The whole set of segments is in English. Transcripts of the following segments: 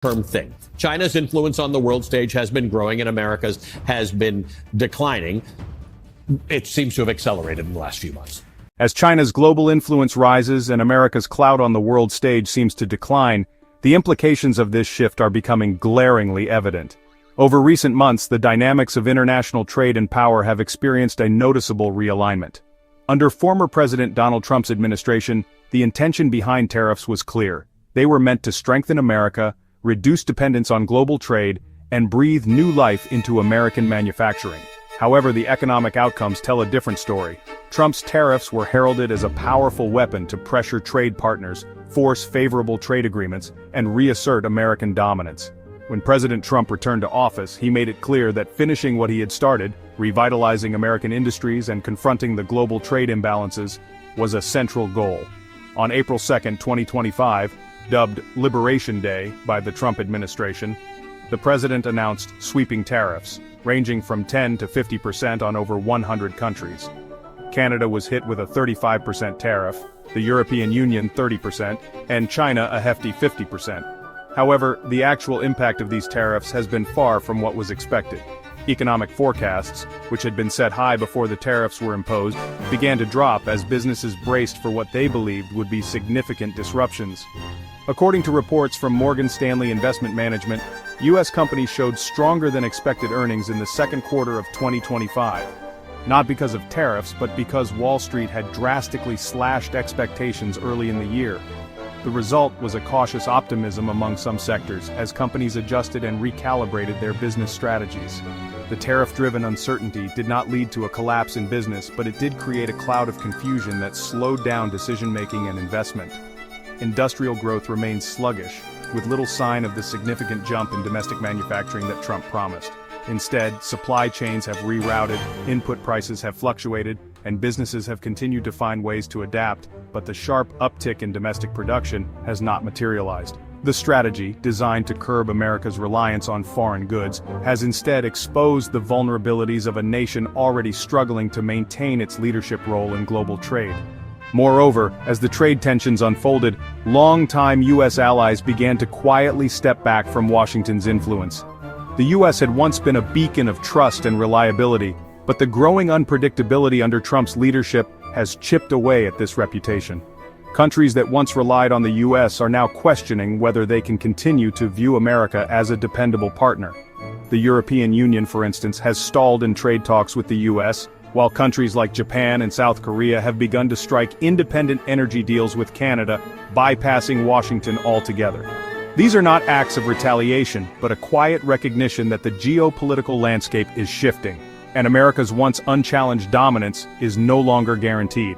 term thing. China's influence on the world stage has been growing and America's has been declining. It seems to have accelerated in the last few months. As China's global influence rises and America's clout on the world stage seems to decline, the implications of this shift are becoming glaringly evident. Over recent months, the dynamics of international trade and power have experienced a noticeable realignment. Under former President Donald Trump's administration, the intention behind tariffs was clear. They were meant to strengthen America, reduce dependence on global trade, and breathe new life into American manufacturing. However, the economic outcomes tell a different story. Trump's tariffs were heralded as a powerful weapon to pressure trade partners, force favorable trade agreements, and reassert American dominance. When President Trump returned to office, he made it clear that finishing what he had started, revitalizing American industries and confronting the global trade imbalances, was a central goal. On April 2, 2025, dubbed Liberation Day by the Trump administration, the president announced sweeping tariffs, ranging from 10 to 50% on over 100 countries. Canada was hit with a 35% tariff, the European Union 30%, and China a hefty 50%. However, the actual impact of these tariffs has been far from what was expected. Economic forecasts, which had been set high before the tariffs were imposed, began to drop as businesses braced for what they believed would be significant disruptions. According to reports from Morgan Stanley Investment Management, U.S. companies showed stronger than expected earnings in the second quarter of 2025. Not because of tariffs, but because Wall Street had drastically slashed expectations early in the year. The result was a cautious optimism among some sectors as companies adjusted and recalibrated their business strategies. The tariff-driven uncertainty did not lead to a collapse in business, but it did create a cloud of confusion that slowed down decision-making and investment. Industrial growth remains sluggish, with little sign of the significant jump in domestic manufacturing that Trump promised. Instead, supply chains have rerouted, input prices have fluctuated, and businesses have continued to find ways to adapt, but the sharp uptick in domestic production has not materialized. The strategy, designed to curb America's reliance on foreign goods, has instead exposed the vulnerabilities of a nation already struggling to maintain its leadership role in global trade. Moreover, as the trade tensions unfolded, longtime U.S. allies began to quietly step back from Washington's influence. The U.S. had once been a beacon of trust and reliability, but the growing unpredictability under Trump's leadership has chipped away at this reputation. Countries that once relied on the U.S. are now questioning whether they can continue to view America as a dependable partner. The European Union, for instance, has stalled in trade talks with the U.S., while countries like Japan and South Korea have begun to strike independent energy deals with Canada, bypassing Washington altogether. These are not acts of retaliation, but a quiet recognition that the geopolitical landscape is shifting, and America's once unchallenged dominance is no longer guaranteed.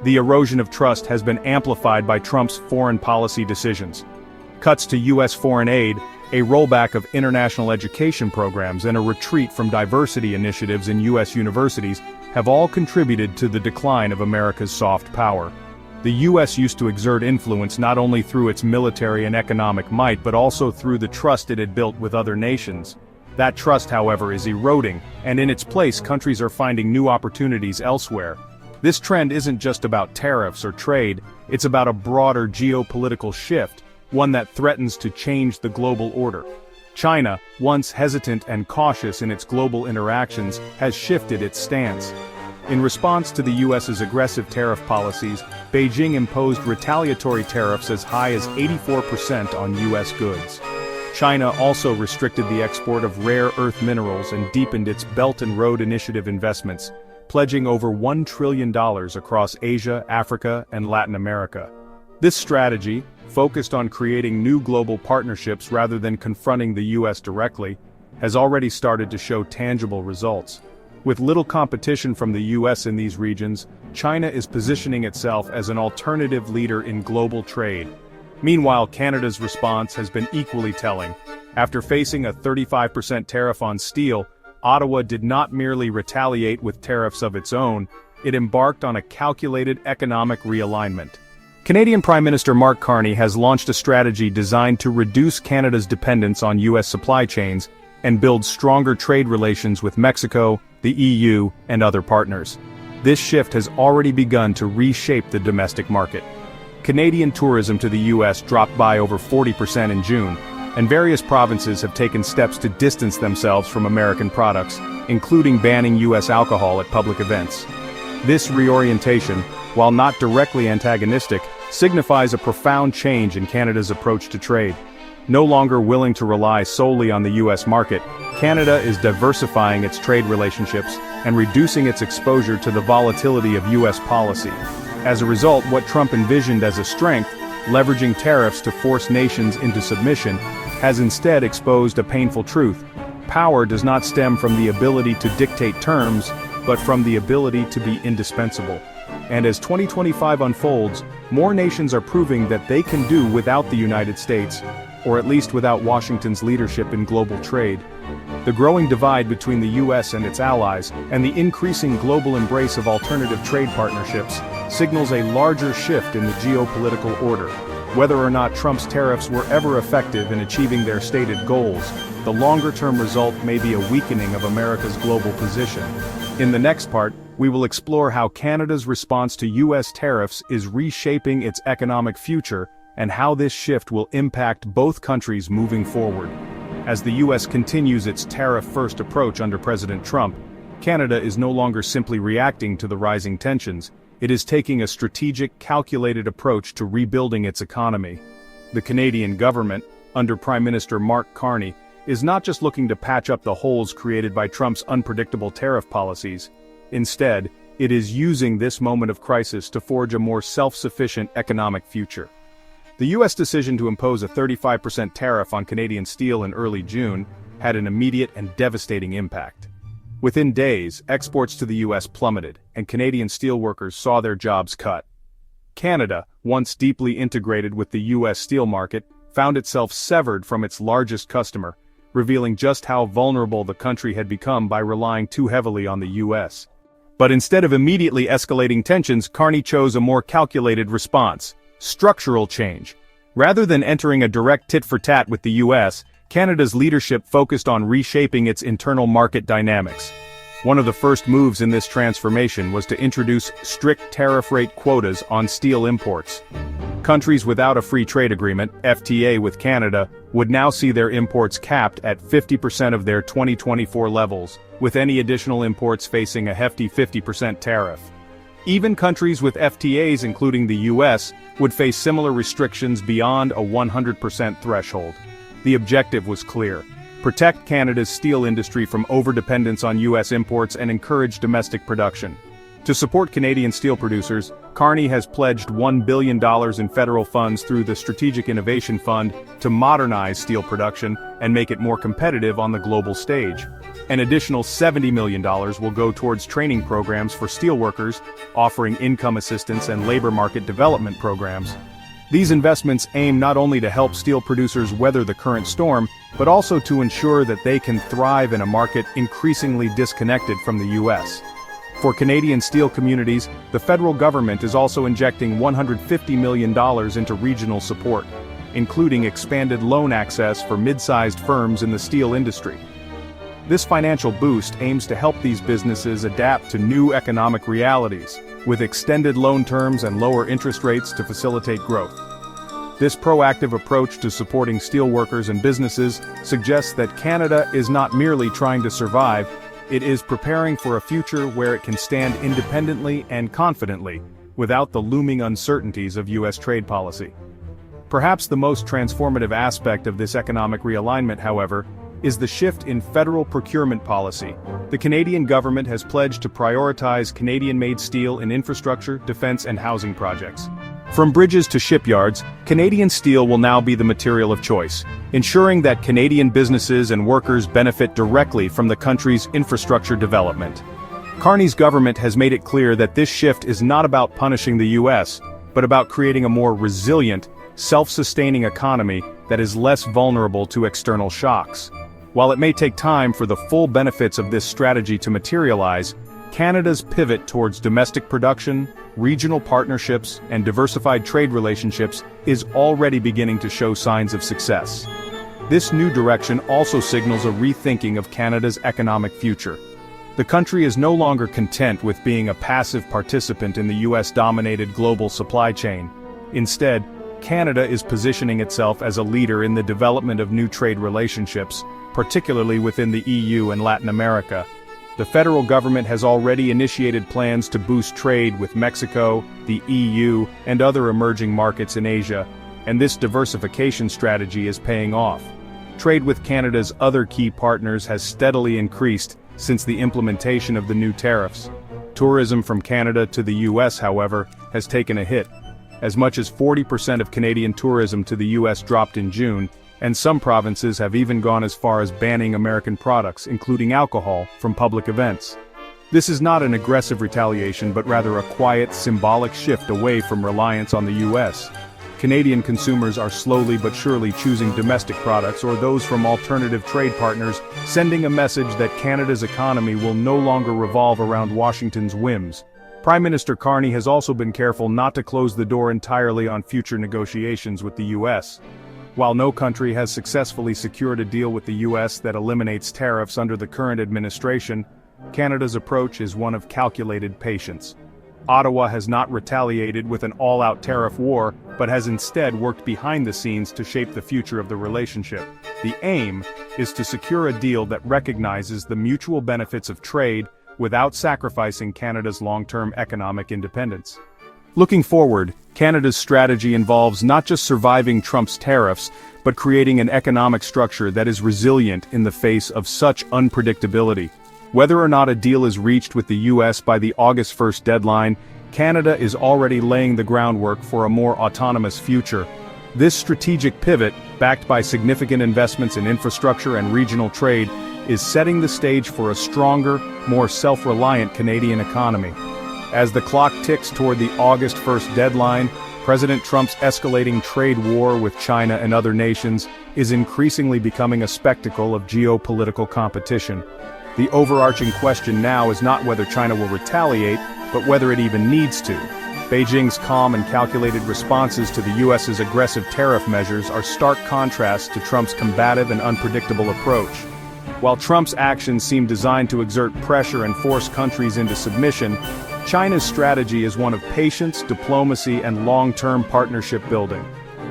The erosion of trust has been amplified by Trump's foreign policy decisions. Cuts to U.S. foreign aid, a rollback of international education programs, and a retreat from diversity initiatives in U.S. universities have all contributed to the decline of America's soft power. The U.S. used to exert influence not only through its military and economic might but also through the trust it had built with other nations. That trust, however, is eroding, and in its place countries are finding new opportunities elsewhere. This trend isn't just about tariffs or trade, it's about a broader geopolitical shift, one that threatens to change the global order. China, once hesitant and cautious in its global interactions, has shifted its stance. In response to the U.S.'s aggressive tariff policies, Beijing imposed retaliatory tariffs as high as 84% on U.S. goods. China also restricted the export of rare earth minerals and deepened its Belt and Road Initiative investments, pledging over $1 trillion across Asia, Africa, and Latin America. This strategy, focused on creating new global partnerships rather than confronting the U.S. directly, has already started to show tangible results. With little competition from the U.S. in these regions, China is positioning itself as an alternative leader in global trade. Meanwhile, Canada's response has been equally telling. After facing a 35% tariff on steel, Ottawa did not merely retaliate with tariffs of its own, it embarked on a calculated economic realignment. Canadian Prime Minister Mark Carney has launched a strategy designed to reduce Canada's dependence on U.S. supply chains and build stronger trade relations with Mexico, the EU, and other partners. This shift has already begun to reshape the domestic market. Canadian tourism to the U.S. dropped by over 40% in June, and various provinces have taken steps to distance themselves from American products, including banning U.S. alcohol at public events. This reorientation, while not directly antagonistic, signifies a profound change in Canada's approach to trade. No longer willing to rely solely on the U.S. market, Canada is diversifying its trade relationships and reducing its exposure to the volatility of U.S. policy. As a result, what Trump envisioned as a strength, leveraging tariffs to force nations into submission, has instead exposed a painful truth. Power does not stem from the ability to dictate terms, but from the ability to be indispensable. And as 2025 unfolds, more nations are proving that they can do without the United States, or at least without Washington's leadership in global trade. The growing divide between the US and its allies, and the increasing global embrace of alternative trade partnerships, signals a larger shift in the geopolitical order. Whether or not Trump's tariffs were ever effective in achieving their stated goals, the longer-term result may be a weakening of America's global position. In the next part, we will explore how Canada's response to US tariffs is reshaping its economic future, and how this shift will impact both countries moving forward. As the US continues its tariff-first approach under President Trump, Canada is no longer simply reacting to the rising tensions, it is taking a strategic, calculated approach to rebuilding its economy. The Canadian government, under Prime Minister Mark Carney, is not just looking to patch up the holes created by Trump's unpredictable tariff policies. Instead, it is using this moment of crisis to forge a more self-sufficient economic future. The U.S. decision to impose a 35% tariff on Canadian steel in early June had an immediate and devastating impact. Within days, exports to the U.S. plummeted, and Canadian steelworkers saw their jobs cut. Canada, once deeply integrated with the U.S. steel market, found itself severed from its largest customer, revealing just how vulnerable the country had become by relying too heavily on the U.S. But instead of immediately escalating tensions, Carney chose a more calculated response: structural change. Rather than entering a direct tit-for-tat with the U.S., Canada's leadership focused on reshaping its internal market dynamics. One of the first moves in this transformation was to introduce strict tariff rate quotas on steel imports. Countries without a free trade agreement, FTA, with Canada, would now see their imports capped at 50% of their 2024 levels, with any additional imports facing a hefty 50% tariff. Even countries with FTAs, including the US, would face similar restrictions beyond a 100% threshold. The objective was clear: protect Canada's steel industry from overdependence on US imports and encourage domestic production. To support Canadian steel producers, Carney has pledged $1 billion in federal funds through the Strategic Innovation Fund to modernize steel production and make it more competitive on the global stage. An additional $70 million will go towards training programs for steelworkers, offering income assistance and labor market development programs. These investments aim not only to help steel producers weather the current storm, but also to ensure that they can thrive in a market increasingly disconnected from the U.S. For Canadian steel communities, the federal government is also injecting $150 million into regional support, including expanded loan access for mid-sized firms in the steel industry. This financial boost aims to help these businesses adapt to new economic realities, with extended loan terms and lower interest rates to facilitate growth. This proactive approach to supporting steelworkers and businesses suggests that Canada is not merely trying to survive, it is preparing for a future where it can stand independently and confidently, without the looming uncertainties of U.S. trade policy. Perhaps the most transformative aspect of this economic realignment, however, is the shift in federal procurement policy. The Canadian government has pledged to prioritize Canadian-made steel in infrastructure, defense, and housing projects. From bridges to shipyards, Canadian steel will now be the material of choice, ensuring that Canadian businesses and workers benefit directly from the country's infrastructure development. Carney's government has made it clear that this shift is not about punishing the U.S., but about creating a more resilient, self-sustaining economy that is less vulnerable to external shocks. While it may take time for the full benefits of this strategy to materialize, Canada's pivot towards domestic production, regional partnerships, and diversified trade relationships is already beginning to show signs of success. This new direction also signals a rethinking of Canada's economic future. The country is no longer content with being a passive participant in the US-dominated global supply chain. Instead, Canada is positioning itself as a leader in the development of new trade relationships, particularly within the EU and Latin America. The federal government has already initiated plans to boost trade with Mexico, the EU, and other emerging markets in Asia, and this diversification strategy is paying off. Trade with Canada's other key partners has steadily increased since the implementation of the new tariffs. Tourism from Canada to the US, however, has taken a hit. As much as 40% of Canadian tourism to the US dropped in June, and some provinces have even gone as far as banning American products, including alcohol, from public events. This is not an aggressive retaliation but rather a quiet, symbolic shift away from reliance on the US. Canadian consumers are slowly but surely choosing domestic products or those from alternative trade partners, sending a message that Canada's economy will no longer revolve around Washington's whims. Prime Minister Carney has also been careful not to close the door entirely on future negotiations with the US. While no country has successfully secured a deal with the US that eliminates tariffs under the current administration, Canada's approach is one of calculated patience. Ottawa has not retaliated with an all-out tariff war, but has instead worked behind the scenes to shape the future of the relationship. The aim is to secure a deal that recognizes the mutual benefits of trade without sacrificing Canada's long-term economic independence. Looking forward, Canada's strategy involves not just surviving Trump's tariffs, but creating an economic structure that is resilient in the face of such unpredictability. Whether or not a deal is reached with the US by the August 1st deadline, Canada is already laying the groundwork for a more autonomous future. This strategic pivot, backed by significant investments in infrastructure and regional trade, is setting the stage for a stronger, more self-reliant Canadian economy. As the clock ticks toward the August 1st deadline, President Trump's escalating trade war with China and other nations is increasingly becoming a spectacle of geopolitical competition. The overarching question now is not whether China will retaliate, but whether it even needs to. Beijing's calm and calculated responses to the US's aggressive tariff measures are stark contrasts to Trump's combative and unpredictable approach. While Trump's actions seem designed to exert pressure and force countries into submission, China's strategy is one of patience, diplomacy, and long-term partnership building,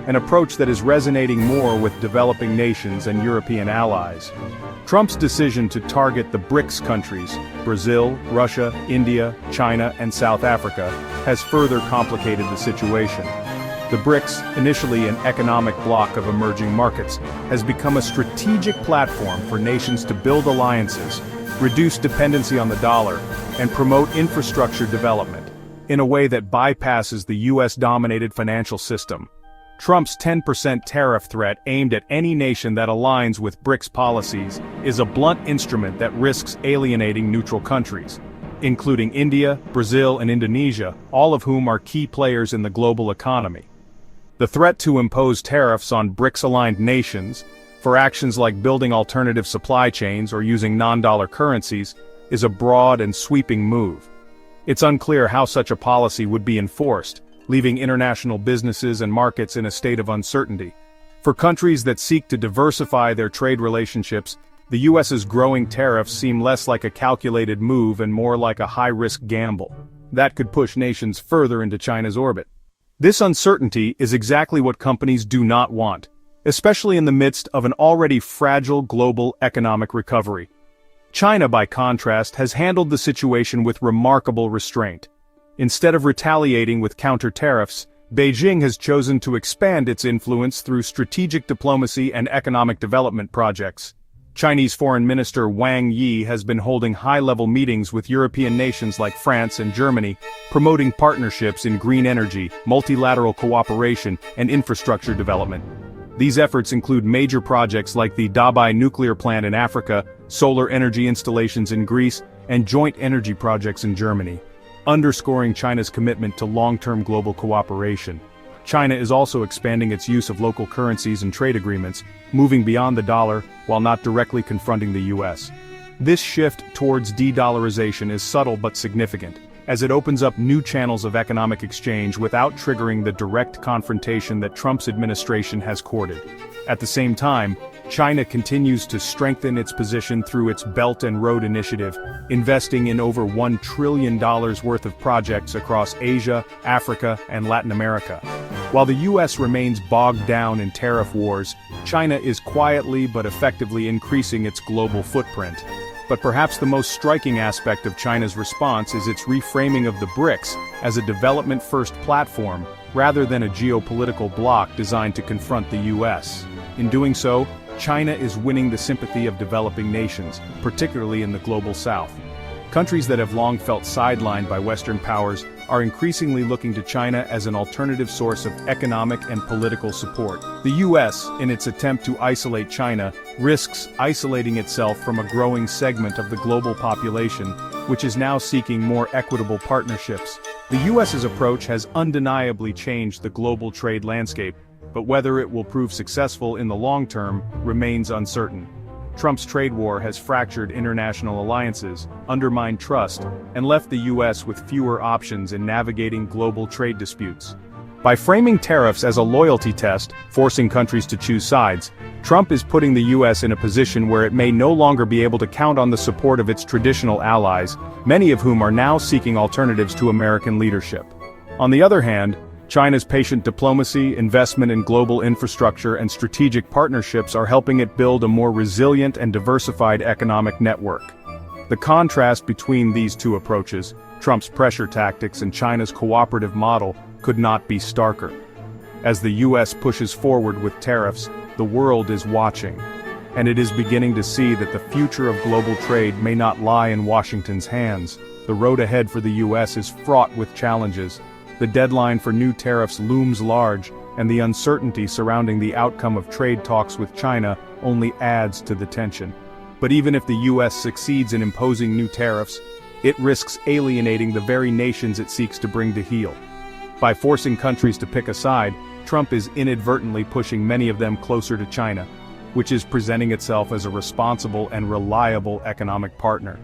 an approach that is resonating more with developing nations and European allies. Trump's decision to target the BRICS countries, Brazil, Russia, India, China, and South Africa, has further complicated the situation. The BRICS, initially an economic bloc of emerging markets, has become a strategic platform for nations to build alliances, reduce dependency on the dollar, and promote infrastructure development, in a way that bypasses the US-dominated financial system. Trump's 10% tariff threat aimed at any nation that aligns with BRICS policies is a blunt instrument that risks alienating neutral countries, including India, Brazil, and Indonesia, all of whom are key players in the global economy. The threat to impose tariffs on BRICS-aligned nations, for actions like building alternative supply chains or using non-dollar currencies, is a broad and sweeping move. It's unclear how such a policy would be enforced, leaving international businesses and markets in a state of uncertainty. For countries that seek to diversify their trade relationships, the US's growing tariffs seem less like a calculated move and more like a high-risk gamble that could push nations further into China's orbit. This uncertainty is exactly what companies do not want, especially in the midst of an already fragile global economic recovery. China, by contrast, has handled the situation with remarkable restraint. Instead of retaliating with counter-tariffs, Beijing has chosen to expand its influence through strategic diplomacy and economic development projects. Chinese Foreign Minister Wang Yi has been holding high-level meetings with European nations like France and Germany, promoting partnerships in green energy, multilateral cooperation, and infrastructure development. These efforts include major projects like the Dabai nuclear plant in Africa, solar energy installations in Greece, and joint energy projects in Germany, underscoring China's commitment to long-term global cooperation. China is also expanding its use of local currencies and trade agreements, moving beyond the dollar while not directly confronting the US. This shift towards de-dollarization is subtle but significant, as it opens up new channels of economic exchange without triggering the direct confrontation that Trump's administration has courted. At the same time, China continues to strengthen its position through its Belt and Road Initiative, investing in over $1 trillion worth of projects across Asia, Africa, and Latin America. While the US remains bogged down in tariff wars, China is quietly but effectively increasing its global footprint. But perhaps the most striking aspect of China's response is its reframing of the BRICS as a development-first platform, rather than a geopolitical bloc designed to confront the US. In doing so, China is winning the sympathy of developing nations, particularly in the global south. Countries that have long felt sidelined by Western powers are increasingly looking to China as an alternative source of economic and political support. The US, in its attempt to isolate China, risks isolating itself from a growing segment of the global population, which is now seeking more equitable partnerships. The US's approach has undeniably changed the global trade landscape, but whether it will prove successful in the long term remains uncertain. Trump's trade war has fractured international alliances, undermined trust, and left the US with fewer options in navigating global trade disputes. By framing tariffs as a loyalty test, forcing countries to choose sides, Trump is putting the US in a position where it may no longer be able to count on the support of its traditional allies, many of whom are now seeking alternatives to American leadership. On the other hand, China's patient diplomacy, investment in global infrastructure, and strategic partnerships are helping it build a more resilient and diversified economic network. The contrast between these two approaches, Trump's pressure tactics and China's cooperative model, could not be starker. As the US pushes forward with tariffs, the world is watching, and it is beginning to see that the future of global trade may not lie in Washington's hands. The road ahead for the US is fraught with challenges. The deadline for new tariffs looms large, and the uncertainty surrounding the outcome of trade talks with China only adds to the tension. But even if the US succeeds in imposing new tariffs, it risks alienating the very nations it seeks to bring to heel. By forcing countries to pick a side, Trump is inadvertently pushing many of them closer to China, which is presenting itself as a responsible and reliable economic partner.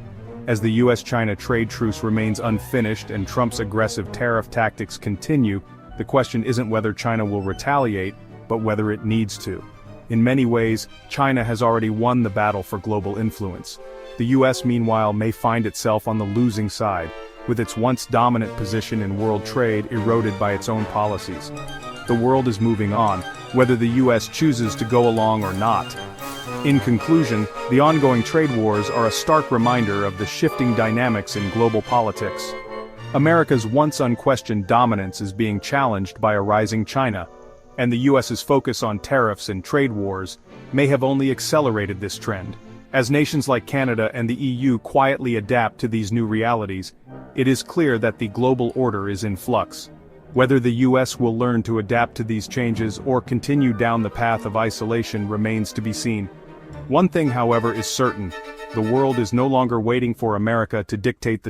As the US-China trade truce remains unfinished and Trump's aggressive tariff tactics continue, the question isn't whether China will retaliate, but whether it needs to. In many ways, China has already won the battle for global influence. The US, meanwhile, may find itself on the losing side, with its once dominant position in world trade eroded by its own policies. The world is moving on, whether the US chooses to go along or not. In conclusion, the ongoing trade wars are a stark reminder of the shifting dynamics in global politics. America's once unquestioned dominance is being challenged by a rising China, and the US's focus on tariffs and trade wars may have only accelerated this trend. As nations like Canada and the EU quietly adapt to these new realities, it is clear that the global order is in flux. Whether the US will learn to adapt to these changes or continue down the path of isolation remains to be seen. One thing, however, is certain: the world is no longer waiting for America to dictate the